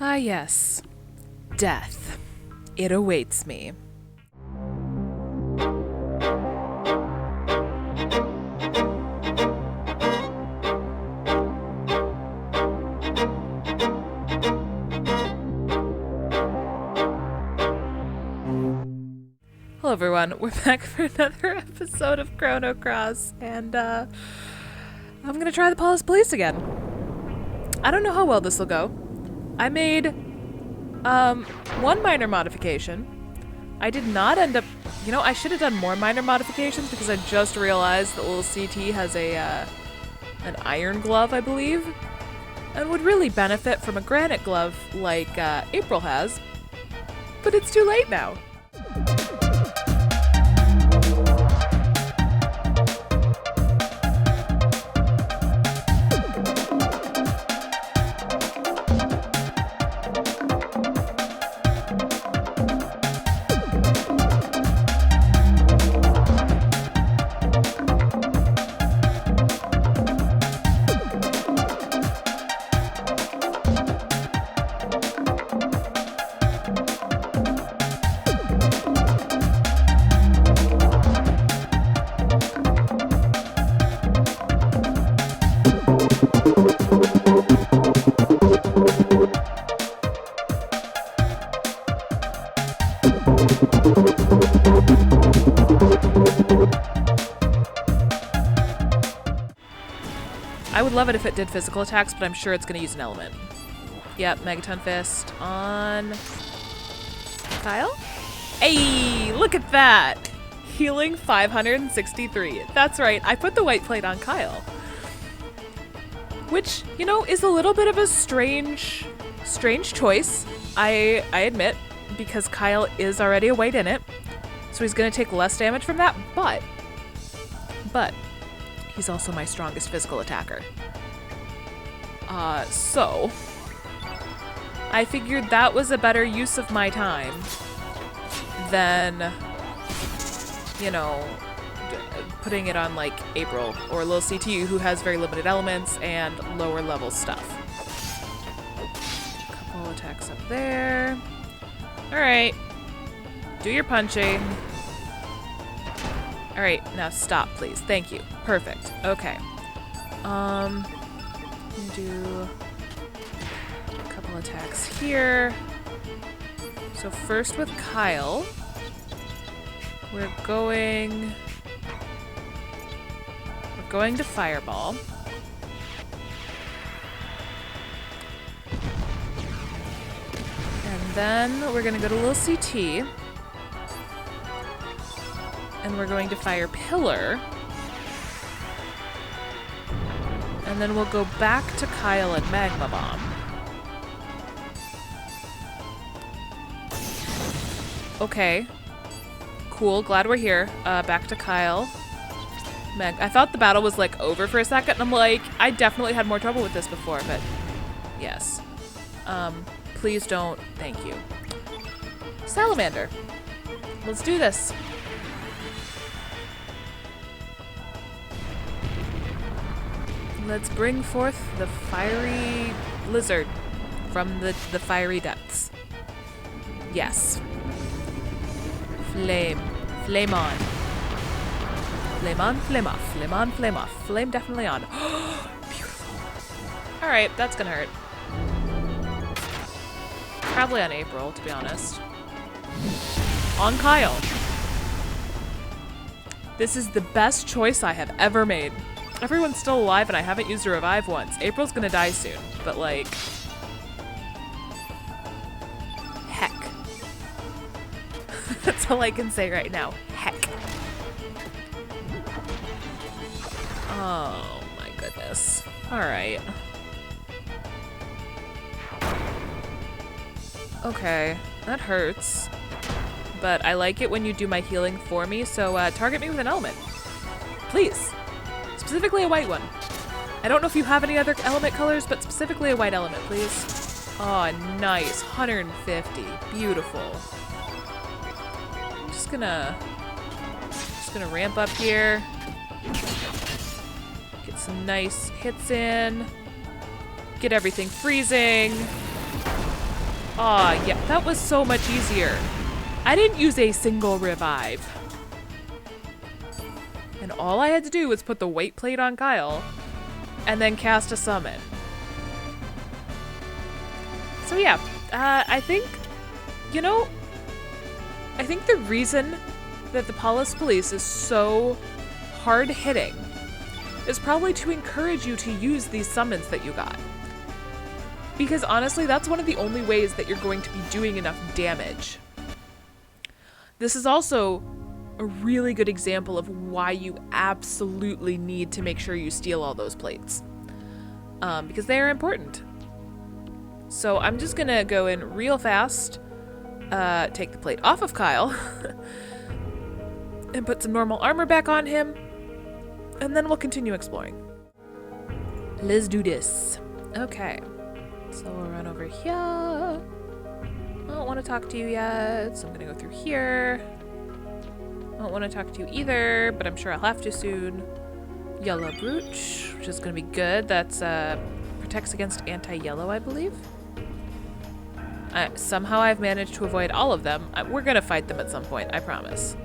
Ah, yes. Death. It awaits me. Hello everyone, we're back for another episode of Chrono Cross, and I'm gonna try the Police again. I don't know how well this will go. I made one minor modification. I did not end up, I should have done more minor modifications because I just realized that little CT has an iron glove, I believe, and would really benefit from a granite glove like April has, but it's too late now. I would love it if it did physical attacks, but I'm sure it's going to use an element. Yep, Megaton Fist on Kyle? Hey, look at that! Healing 563. That's right, I put the white plate on Kyle. Which, is a little bit of a strange choice, I admit, because Kyle is already a white in it. So he's going to take less damage from that, but he's also my strongest physical attacker. So I figured that was a better use of my time than, putting it on like April or Lil CTU, who has very limited elements and lower level stuff. Couple attacks up there. Alright. Do your punching. Alright, now stop, please. Thank you. Perfect. Okay. Do a couple attacks here. So first with Kyle, we're going to Fireball. And then we're going to go to Lil CT. And we're going to fire Pillar. And then we'll go back to Kyle and Magma Bomb. Okay. Cool, glad we're here. Back to Kyle. I thought the battle was like over for a second, and I'm like, I definitely had more trouble with this before, but yes. Please don't. Thank you. Salamander. Let's do this. Let's bring forth the fiery lizard from the fiery depths. Yes. Flame. Flame on. Flame on, flame off. Flame on, flame off. Flame definitely on. Beautiful. Alright, that's gonna hurt. Probably on April, to be honest. On Kyle. This is the best choice I have ever made. Everyone's still alive and I haven't used a revive once. April's gonna die soon, but like... heck. That's all I can say right now. Heck. Oh my goodness. Alright. Okay, that hurts. But I like it when you do my healing for me, so target me with an element. Please. Specifically a white one. I don't know if you have any other element colors, but specifically a white element, please. Oh, nice. 150. Beautiful. I'm just gonna ramp up here. Get some nice hits in. Get everything freezing. Aw, yeah, that was so much easier. I didn't use a single revive. And all I had to do was put the weight plate on Kyle and then cast a summon. So yeah, I think, you know, I think the reason that the Paulus Police is so hard-hitting is probably to encourage you to use these summons that you got. Because honestly, that's one of the only ways that you're going to be doing enough damage. This is also a really good example of why you absolutely need to make sure you steal all those plates. Because they are important. So I'm just gonna go in real fast, take the plate off of Kyle, and put some normal armor back on him, and then we'll continue exploring. Let's do this. Okay, so we'll run over here. I don't want to talk to you yet, so I'm gonna go through here. I don't want to talk to you either, but I'm sure I'll have to soon. Yellow brooch, which is gonna be good. That's protects against anti-yellow, I believe. Somehow I've managed to avoid all of them. We're gonna fight them at some point, I promise.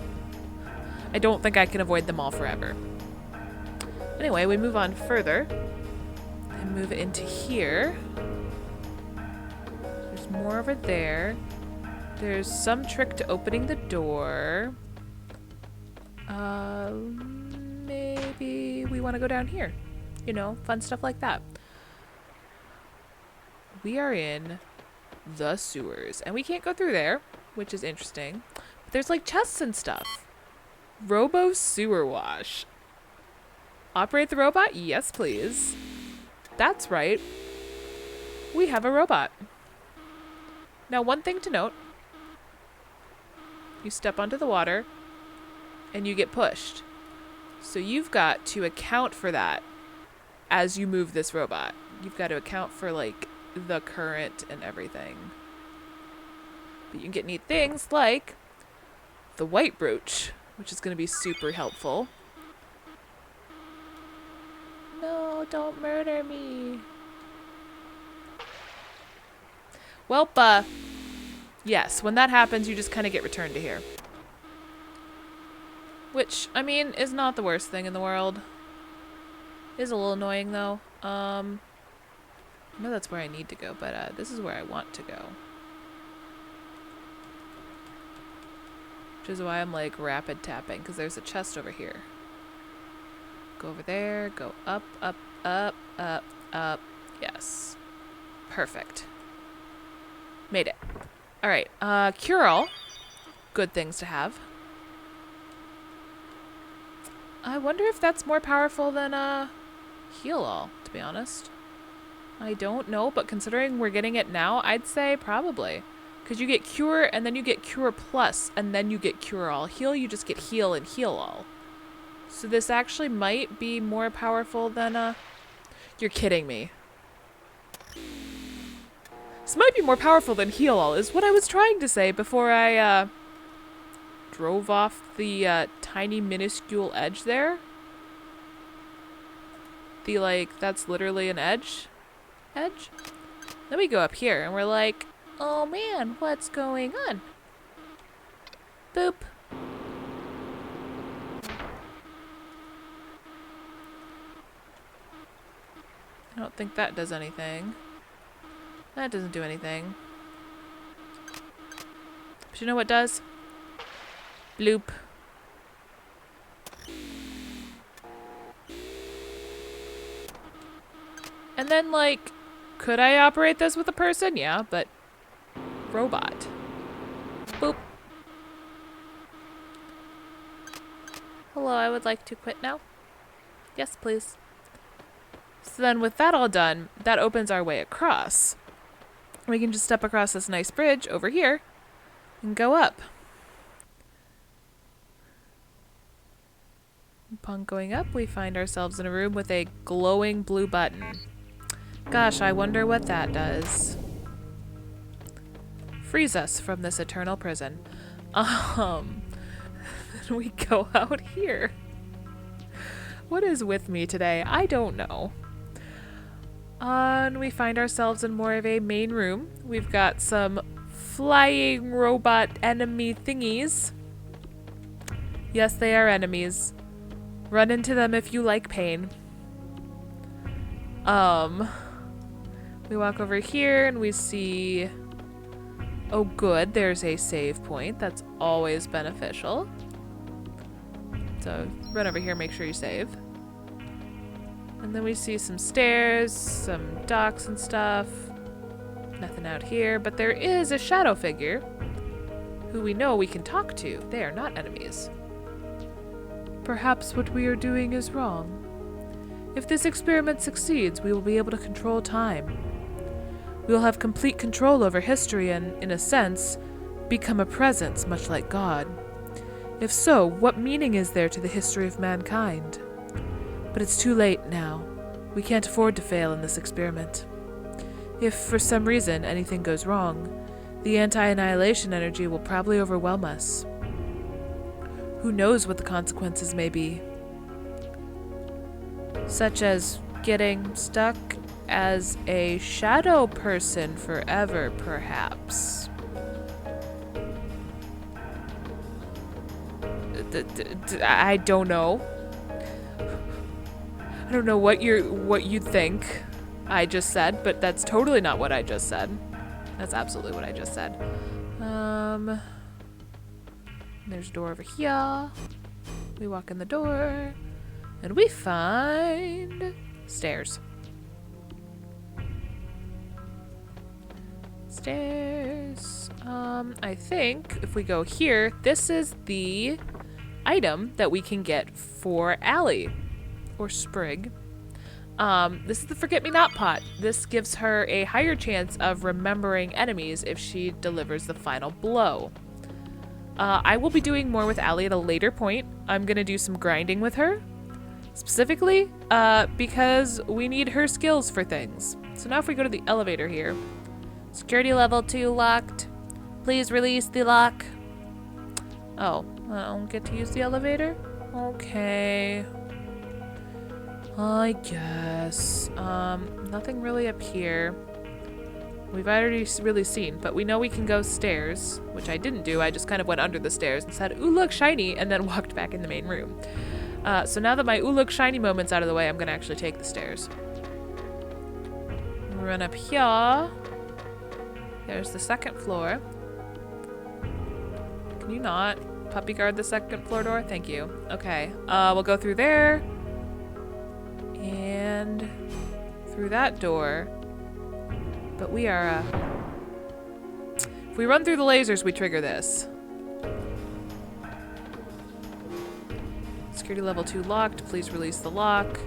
I don't think I can avoid them all forever. Anyway, we move on further and move into here. There's more over there. There's some trick to opening the door. Maybe we want to go down here. You know, fun stuff like that. We are in the sewers, and we can't go through there, which is interesting. But there's like chests and stuff. Robo sewer wash. Operate the robot? Yes, please. That's right. We have a robot. Now, one thing to note. You step onto the water, and you get pushed. So you've got to account for that as you move this robot. You've got to account for, like, the current and everything. But you can get neat things like the white brooch, which is going to be super helpful. No, don't murder me. Well, yes, when that happens, you just kind of get returned to here. Which, I mean, is not the worst thing in the world. Is a little annoying, though. I know that's where I need to go, but this is where I want to go. Which is why I'm, like, rapid tapping, because there's a chest over here. Go over there, go up, up, up, up, up. Yes. Perfect. Made it. Alright, cure-all. Good things to have. I wonder if that's more powerful than, heal-all, to be honest. I don't know, but considering we're getting it now, I'd say probably. Because you get cure, and then you get cure plus, and then you get cure-all. Heal, you just get heal and heal-all. So this actually might be more powerful than, You're kidding me. This might be more powerful than heal-all, is what I was trying to say before I, drove off the, tiny minuscule edge there. The, like, that's literally an edge. Then we go up here, and we're like, oh man, what's going on? Boop. I don't think that does anything. That doesn't do anything. But you know what does? Bloop. And then, like, could I operate this with a person? Yeah, but robot. Boop. Hello, I would like to quit now. Yes, please. So then with that all done, that opens our way across. We can just step across this nice bridge over here and go up. Upon going up, we find ourselves in a room with a glowing blue button. Gosh, I wonder what that does. Frees us from this eternal prison. Then we go out here. What is with me today? I don't know. And we find ourselves in more of a main room. We've got some flying robot enemy thingies. Yes, they are enemies. Run into them if you like pain. We walk over here and we see... Oh good, there's a save point. That's always beneficial. So run over here, make sure you save. And then we see some stairs, some docks and stuff. Nothing out here, but there is a shadow figure who we know we can talk to. They are not enemies. Perhaps what we are doing is wrong. If this experiment succeeds, we will be able to control time. We will have complete control over history and, in a sense, become a presence, much like God. If so, what meaning is there to the history of mankind? But it's too late now. We can't afford to fail in this experiment. If, for some reason, anything goes wrong, the anti-annihilation energy will probably overwhelm us. Who knows what the consequences may be? Such as getting stuck as a shadow person forever, perhaps. I don't know. I don't know what you think I just said, but that's totally not what I just said. That's absolutely what I just said. There's a door over here. We walk in the door, and we find stairs. Stairs. I think if we go here, this is the item that we can get for Allie. Or Sprig. This is the Forget-Me-Not pot. This gives her a higher chance of remembering enemies if she delivers the final blow. I will be doing more with Allie at a later point. I'm gonna do some grinding with her. Specifically, because we need her skills for things. So now if we go to the elevator here. Security level 2 locked. Please release the lock. Oh, I don't get to use the elevator? Okay. I guess. Nothing really up here. We've already really seen, but we know we can go stairs, which I didn't do. I just kind of went under the stairs and said, ooh, look, shiny, and then walked back in the main room. So now that my ooh, look, shiny moment's out of the way, I'm going to actually take the stairs. Run up here. There's the second floor. Can you not puppy guard the second floor door? Thank you. Okay. We'll go through there. And through that door. But we are, if we run through the lasers, we trigger this. Security level 2 locked. Please release the lock.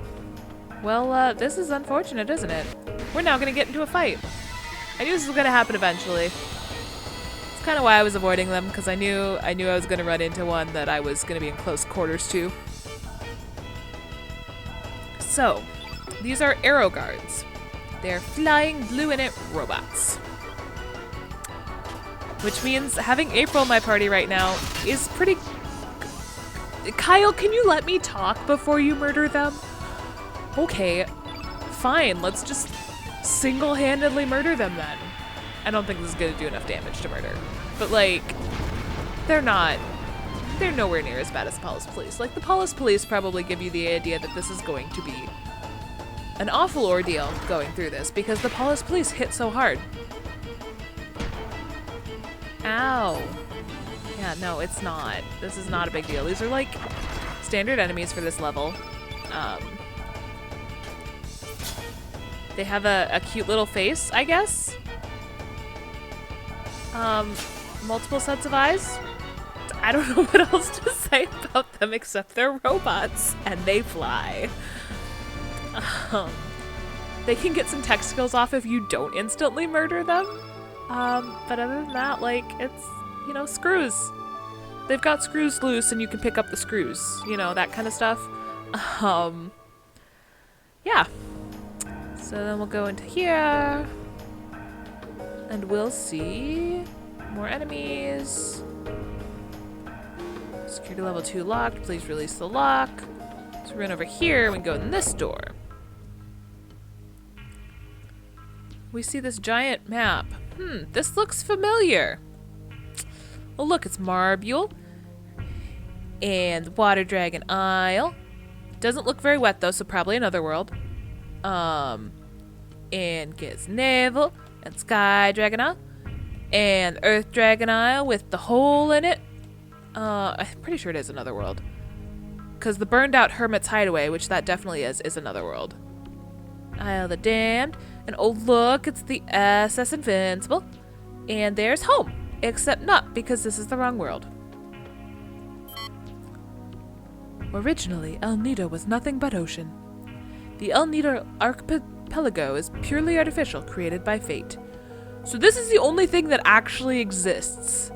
Well, this is unfortunate, isn't it? We're now gonna get into a fight. I knew this was gonna happen eventually. It's kind of why I was avoiding them, because I knew I was gonna run into one that I was gonna be in close quarters to. So, these are arrow guards. They're flying blue in it robots. Which means having April in my party right now is pretty... Kyle, can you let me talk before you murder them? Okay, fine, let's just single-handedly murder them then. I don't think this is gonna do enough damage to murder. But like, they're nowhere near as bad as the Paulus Police. Like, the Paulus Police probably give you the idea that this is going to be an awful ordeal going through this because the Paulus Police hit so hard. Ow. Yeah, no, it's not. This is not a big deal. These are like standard enemies for this level. They have a cute little face, I guess. Multiple sets of eyes. I don't know what else to say about them except they're robots and they fly. They can get some tech skills off if you don't instantly murder them. But other than that, like, it's, you know, screws. They've got screws loose and you can pick up the screws, you know, that kind of stuff. Yeah. So then we'll go into here and we'll see more enemies. Security level 2 locked. Please release the lock. So we run over here and we go in this door. we see this giant map. This looks familiar. Oh, look, it's Marbule. And Water Dragon Isle. Doesn't look very wet, though, so probably another world. And Giznavel. And Sky Dragon Isle. And Earth Dragon Isle with the hole in it. I'm pretty sure it is another world. Because the burned out Hermit's Hideaway, which that definitely is another world. Isle of the Damned. And oh look, it's the SS Invincible. And there's home. Except not, because this is the wrong world. Originally, El Nido was nothing but ocean. The El Nido archipelago is purely artificial, created by fate. So this is the only thing that actually exists.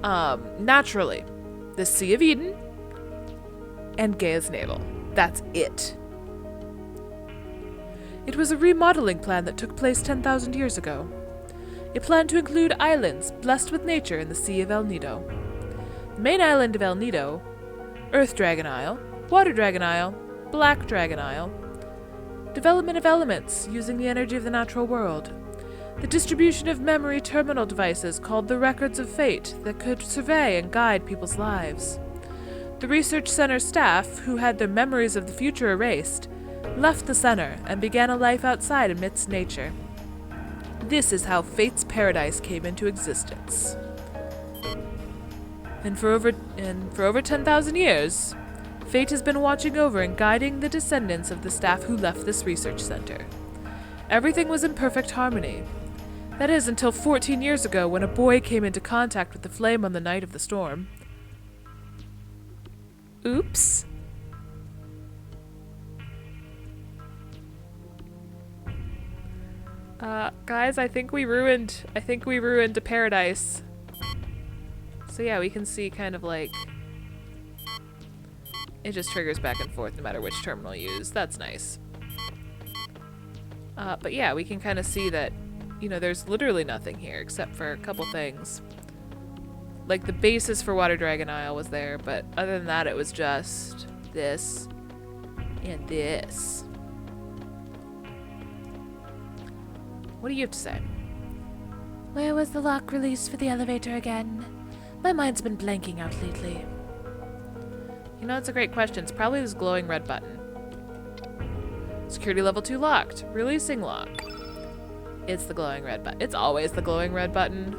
Naturally. The Sea of Eden and Giznavel. That's it. It was a remodeling plan that took place 10,000 years ago. It planned to include islands blessed with nature in the Sea of El Nido. The main island of El Nido, Earth Dragon Isle, Water Dragon Isle, Black Dragon Isle. Development of elements using the energy of the natural world. The distribution of memory terminal devices called the Records of Fate that could survey and guide people's lives. The research center staff, who had their memories of the future erased, left the center and began a life outside amidst nature. This is how Fate's paradise came into existence. And for over 10,000 years, Fate has been watching over and guiding the descendants of the staff who left this research center. Everything was in perfect harmony. That is, until 14 years ago when a boy came into contact with the flame on the night of the storm. Oops. Guys, I think we ruined a paradise. So yeah, we can see kind of like it just triggers back and forth no matter which terminal you use. That's nice. But yeah, we can kind of see that, you know, there's literally nothing here except for a couple things. Like the basis for Water Dragon Isle was there, but other than that it was just this and this. What do you have to say? Where was the lock release for the elevator again? My mind's been blanking out lately. You know, it's a great question. It's probably this glowing red button. Security level 2 locked. Releasing lock. It's the glowing red button. It's always the glowing red button.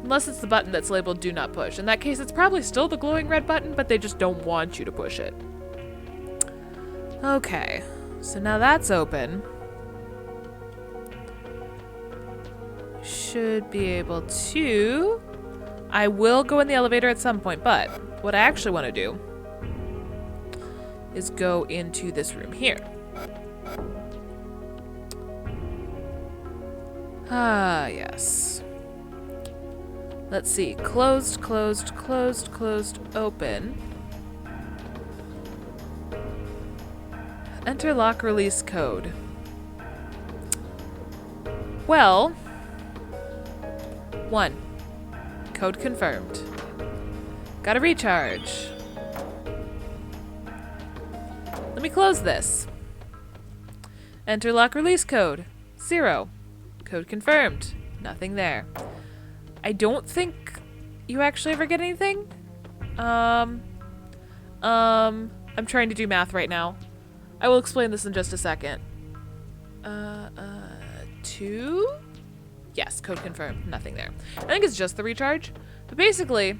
Unless it's the button that's labeled do not push. In that case, it's probably still the glowing red button, but they just don't want you to push it. Okay. So now that's open. Should be able to... I will go in the elevator at some point, but what I actually want to do is go into this room here. Ah, yes. Let's see. Closed, closed, closed, closed, open. Enter lock release code. Well, 1. Code confirmed. Gotta recharge. Let me close this. Enter lock release code. 0. Code confirmed. Nothing there. I don't think you actually ever get anything. I'm trying to do math right now. I will explain this in just a second. 2? Yes, code confirmed. Nothing there. I think it's just the recharge. But basically,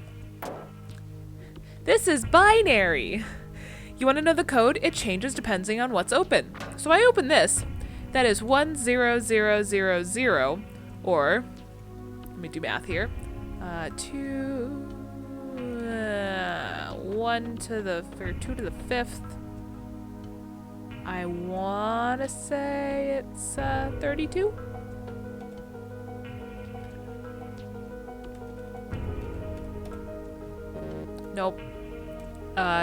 this is binary. You want to know the code? It changes depending on what's open. So I open this. That is 10000, or, let me do math here. 1 to the, or 2 to the 5th. I want to say it's 32. Nope.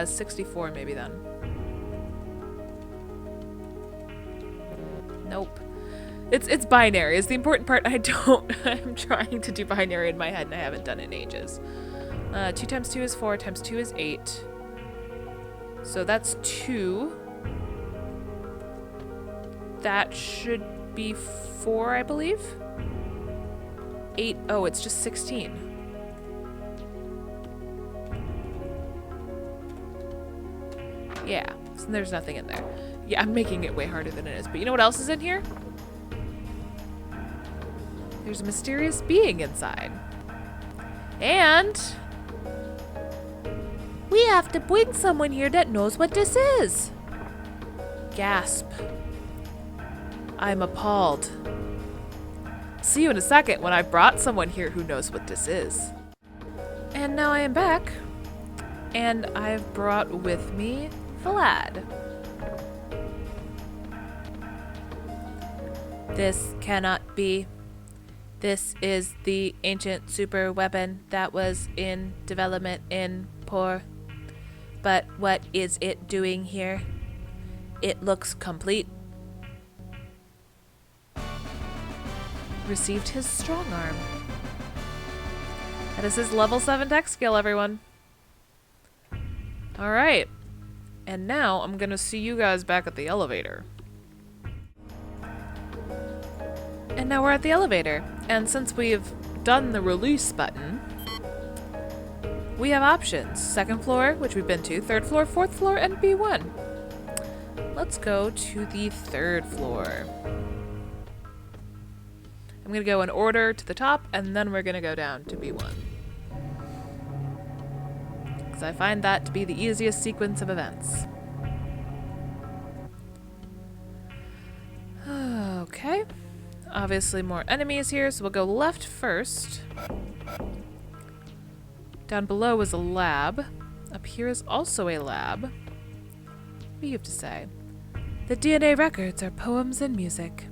64 maybe then. Nope. It's binary is the important part. I'm trying to do binary in my head and I haven't done it in ages. 2 times 2 is 4, times 2 is 8. So that's 2. That should be 4, I believe. 8. Oh, it's just 16. Yeah, so there's nothing in there. Yeah, I'm making it way harder than it is. But you know what else is in here? There's a mysterious being inside. And we have to bring someone here that knows what this is. Gasp. I'm appalled. See you in a second when I've brought someone here who knows what this is. And now I am back. And I've brought with me Vlad. This cannot be. This is the ancient super weapon that was in development in Por. But what is it doing here? It looks complete. Received his strong arm. That is his level 7 tech skill, everyone. Alright. And now I'm gonna see you guys back at the elevator. And now we're at the elevator. And since we've done the release button, we have options. 2nd floor, which we've been to, 3rd floor, 4th floor, and B1. Let's go to the 3rd floor. I'm going to go in order to the top, and then we're going to go down to B1. Because I find that to be the easiest sequence of events. Okay. Obviously more enemies here, so we'll go left first. Down below is a lab. Up here is also a lab. What do you have to say? The DNA records are poems and music.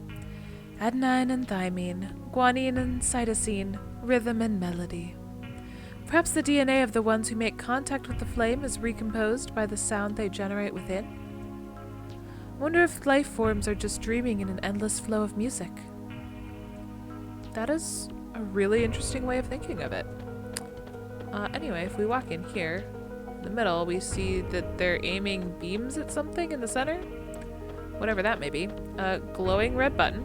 Adenine and thymine, guanine and cytosine, rhythm and melody. Perhaps the DNA of the ones who make contact with the flame is recomposed by the sound they generate within? I wonder if life forms are just dreaming in an endless flow of music. That is a really interesting way of thinking of it. Anyway, if we walk in here, in the middle, we see that they're aiming beams at something in the center. Whatever that may be. A glowing red button.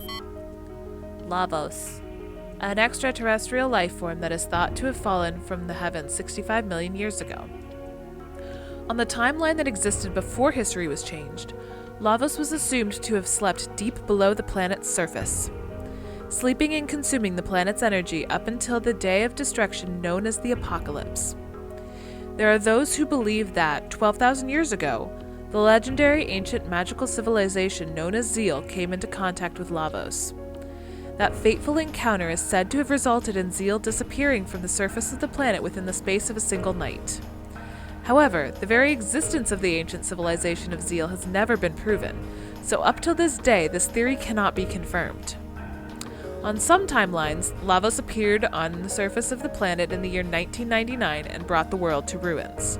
Lavos. An extraterrestrial life form that is thought to have fallen from the heavens 65 million years ago. On the timeline that existed before history was changed, Lavos was assumed to have slept deep below the planet's surface, sleeping and consuming the planet's energy up until the day of destruction known as the Apocalypse. There are those who believe that, 12,000 years ago, the legendary ancient magical civilization known as Zeal came into contact with Lavos. That fateful encounter is said to have resulted in Zeal disappearing from the surface of the planet within the space of a single night. However, the very existence of the ancient civilization of Zeal has never been proven, so up till this day this theory cannot be confirmed. On some timelines, Lavos appeared on the surface of the planet in the year 1999 and brought the world to ruins.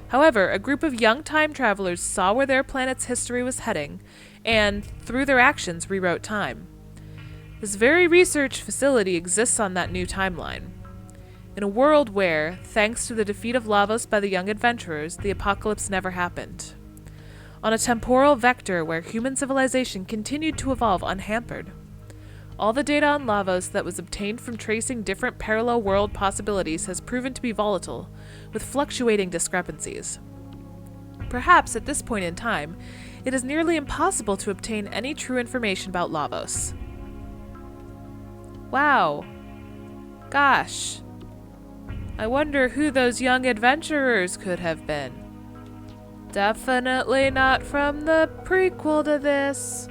However, a group of young time travelers saw where their planet's history was heading, and, through their actions, rewrote time. This very research facility exists on that new timeline. In a world where, thanks to the defeat of Lavos by the young adventurers, the apocalypse never happened. On a temporal vector where human civilization continued to evolve unhampered. All the data on Lavos that was obtained from tracing different parallel world possibilities has proven to be volatile, with fluctuating discrepancies. Perhaps at this point in time, it is nearly impossible to obtain any true information about Lavos. Wow. Gosh. I wonder who those young adventurers could have been. Definitely not from the prequel to this.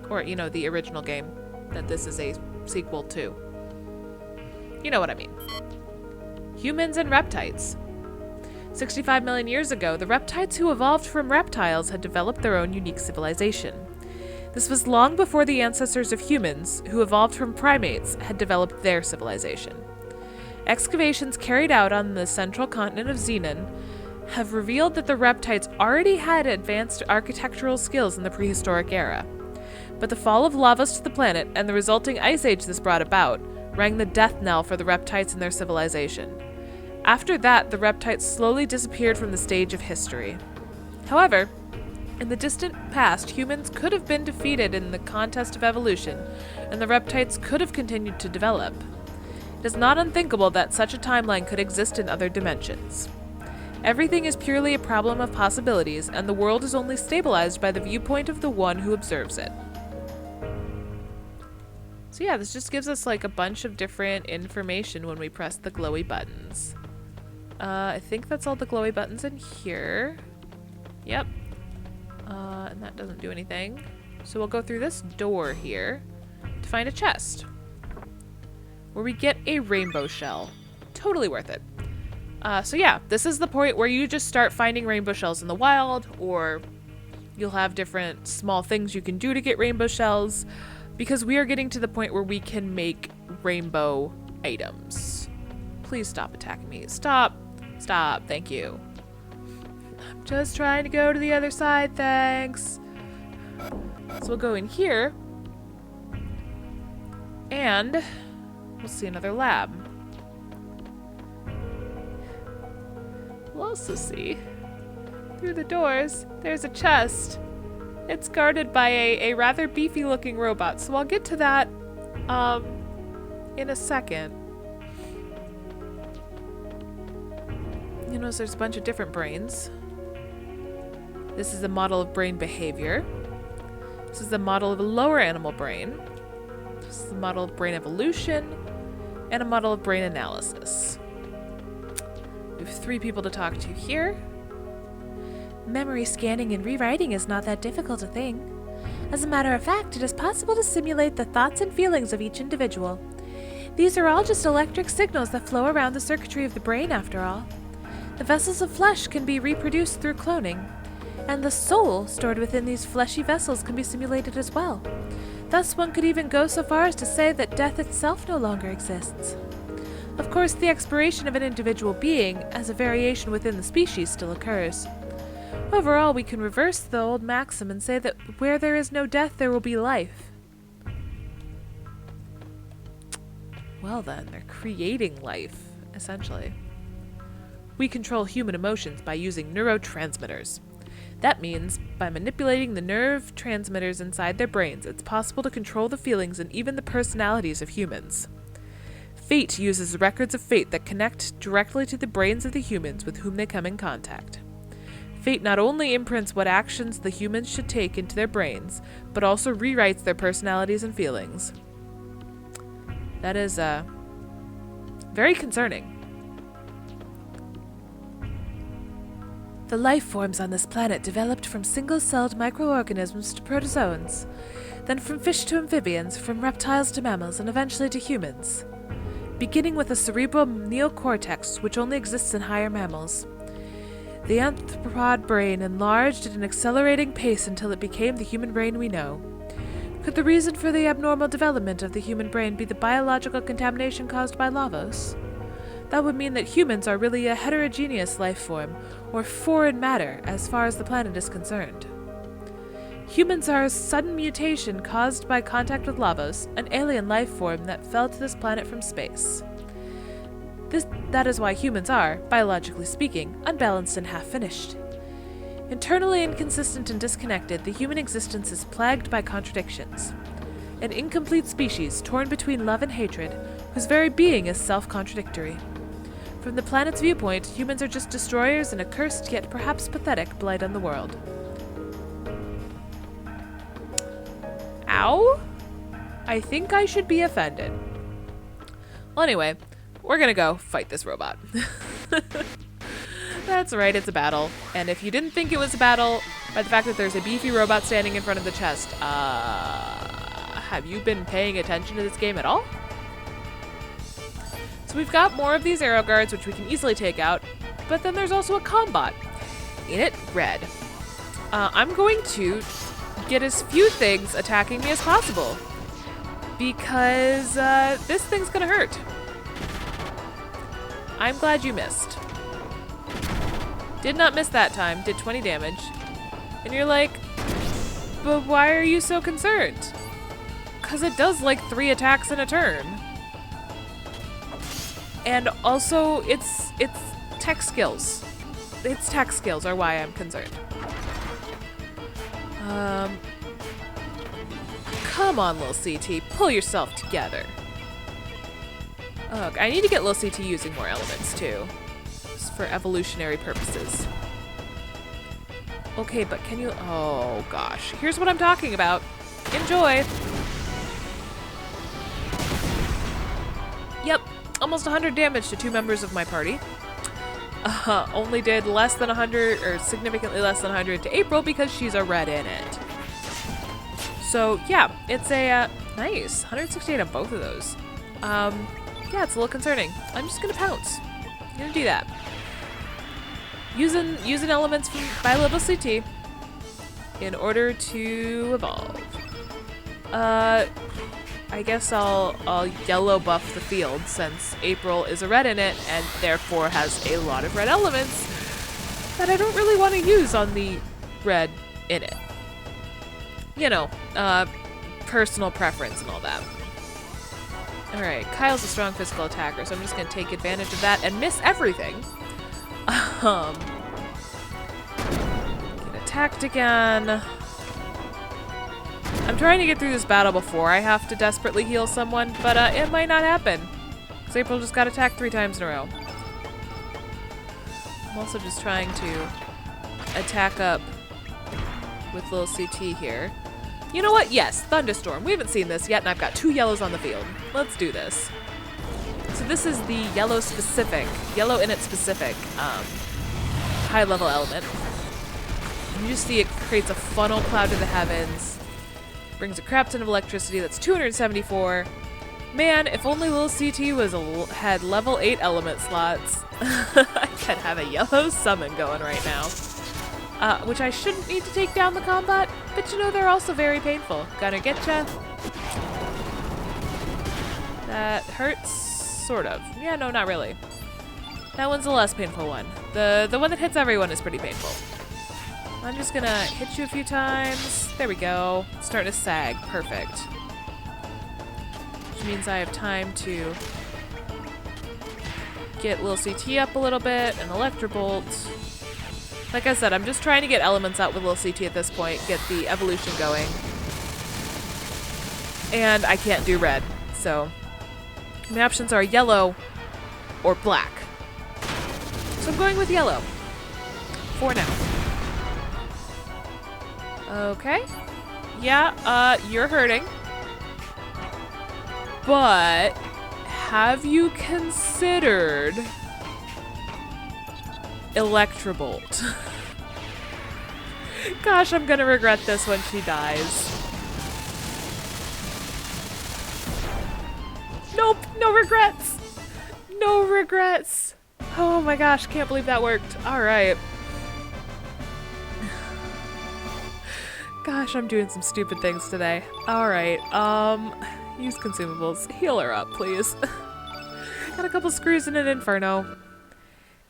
Or, the original game that this is a sequel to. You know what I mean. Humans and reptiles. 65 million years ago, the reptiles who evolved from reptiles had developed their own unique civilization. This was long before the ancestors of humans, who evolved from primates, had developed their civilization. Excavations carried out on the central continent of Xenon have revealed that the reptiles already had advanced architectural skills in the prehistoric era. But the fall of Lavos to the planet and the resulting ice age this brought about rang the death knell for the reptiles and their civilization. After that, the reptiles slowly disappeared from the stage of history. However, In the distant past, humans could have been defeated in the contest of evolution, and the reptiles could have continued to develop. It is not unthinkable that such a timeline could exist in other dimensions. Everything is purely a problem of possibilities, and the world is only stabilized by the viewpoint of the one who observes it. So yeah, this just gives us like a bunch of different information when we press the glowy buttons. I think that's all the glowy buttons in here. Yep. And that doesn't do anything. So we'll go through this door here to find a chest, where we get a rainbow shell. Totally worth it. So yeah, this is the point where you just start finding rainbow shells in the wild, or you'll have different small things you can do to get rainbow shells, because we are getting to the point where we can make rainbow items. Please stop attacking me. Stop. Stop. Thank you. I'm just trying to go to the other side, thanks. So we'll go in here, and we'll see another lab. We'll also see, through the doors, there's a chest. It's guarded by a rather beefy looking robot, so I'll get to that in a second. You notice there's a bunch of different brains. This is a model of brain behavior. This is the model of a lower animal brain. This is a model of brain evolution, and a model of brain analysis. We have 3 people to talk to here. Memory scanning and rewriting is not that difficult a thing. As a matter of fact, it is possible to simulate the thoughts and feelings of each individual. These are all just electric signals that flow around the circuitry of the brain, after all. The vessels of flesh can be reproduced through cloning, and the soul stored within these fleshy vessels can be simulated as well. Thus, one could even go so far as to say that death itself no longer exists. Of course, the expiration of an individual being, as a variation within the species, still occurs. Overall, we can reverse the old maxim and say that where there is no death, there will be life. Well then, they're creating life, essentially. We control human emotions by using neurotransmitters. That means, by manipulating the nerve transmitters inside their brains, it's possible to control the feelings and even the personalities of humans. Fate uses records of fate that connect directly to the brains of the humans with whom they come in contact. Fate not only imprints what actions the humans should take into their brains, but also rewrites their personalities and feelings. That is, very concerning. The life forms on this planet developed from single-celled microorganisms to protozoans, then from fish to amphibians, from reptiles to mammals, and eventually to humans. Beginning with a cerebral neocortex, which only exists in higher mammals. The anthropod brain enlarged at an accelerating pace until it became the human brain we know. Could the reason for the abnormal development of the human brain be the biological contamination caused by Lavos? That would mean that humans are really a heterogeneous life form, or foreign matter, as far as the planet is concerned. Humans are a sudden mutation caused by contact with Lavos, an alien life form that fell to this planet from space. That is why humans are, biologically speaking, unbalanced and half-finished. Internally inconsistent and disconnected, the human existence is plagued by contradictions. An incomplete species torn between love and hatred, whose very being is self-contradictory. From the planet's viewpoint, humans are just destroyers and a cursed yet perhaps pathetic blight on the world. Ow? I think I should be offended. Well, anyway, we're gonna go fight this robot. That's right, it's a battle. And if you didn't think it was a battle by the fact that there's a beefy robot standing in front of the chest, have you been paying attention to this game at all? So we've got more of these arrow guards, which we can easily take out, but then there's also a combot. In it, red. I'm going to get as few things attacking me as possible, because this thing's gonna hurt. I'm glad you missed. Did not miss that time, did 20 damage. And you're like, but why are you so concerned? Because it does like 3 attacks in a turn. And also, it's tech skills. Its tech skills are why I'm concerned. Come on, little CT. Pull yourself together. Oh, I need to get little CT using more elements, too. Just for evolutionary purposes. Okay, but can you... Oh, gosh. Here's what I'm talking about. Enjoy. Yep. Almost 100 damage to 2 members of my party. Only did less than 100, or significantly less than 100 to April because she's a red in it. So, yeah, it's a, nice. 168 on both of those. Yeah, it's a little concerning. I'm just gonna pounce. I'm gonna do that. Using elements from by little CT in order to evolve. I guess I'll yellow buff the field since April is a red in it and therefore has a lot of red elements that I don't really want to use on the red in it. You know, personal preference and all that. Alright, Kyle's a strong physical attacker, so I'm just gonna take advantage of that and miss everything. Get attacked again. I'm trying to get through this battle before I have to desperately heal someone, but it might not happen. Because April just got attacked 3 times in a row. I'm also just trying to attack up with little CT here. You know what? Yes, Thunderstorm. We haven't seen this yet, and I've got 2 yellows on the field. Let's do this. So this is the yellow init specific, high-level element. And you just see it creates a funnel cloud to the heavens. Brings a crap ton of electricity. That's 274. Man, if only little CT had level 8 element slots, I could have a yellow summon going right now. Which I shouldn't need to take down the combat, but you know, they're also very painful. Gonna getcha. That hurts, sort of. Yeah, no, not really. That one's a less painful one. The one that hits everyone is pretty painful. I'm just gonna hit you a few times. There we go. Starting to sag. Perfect. Which means I have time to get little CT up a little bit and Electrobolt. Like I said, I'm just trying to get elements out with little CT at this point, get the evolution going. And I can't do red, so my options are yellow or black. So I'm going with yellow for now. Okay. Yeah, you're hurting. But have you considered Electrobolt? Gosh, I'm gonna regret this when she dies. Nope, no regrets. No regrets. Oh my gosh, can't believe that worked. All right. Gosh, I'm doing some stupid things today. All right, use consumables. Heal her up, please. Got a couple screws in an Inferno.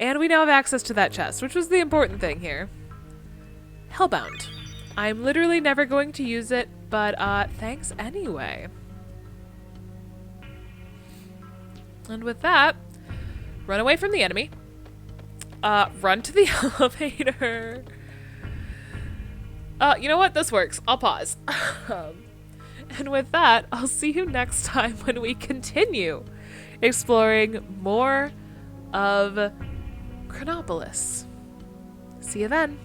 And we now have access to that chest, which was the important thing here. Hellbound. I'm literally never going to use it, but thanks anyway. And with that, run away from the enemy. Run to the elevator. You know what? This works. I'll pause. And with that, I'll see you next time when we continue exploring more of Chronopolis. See you then.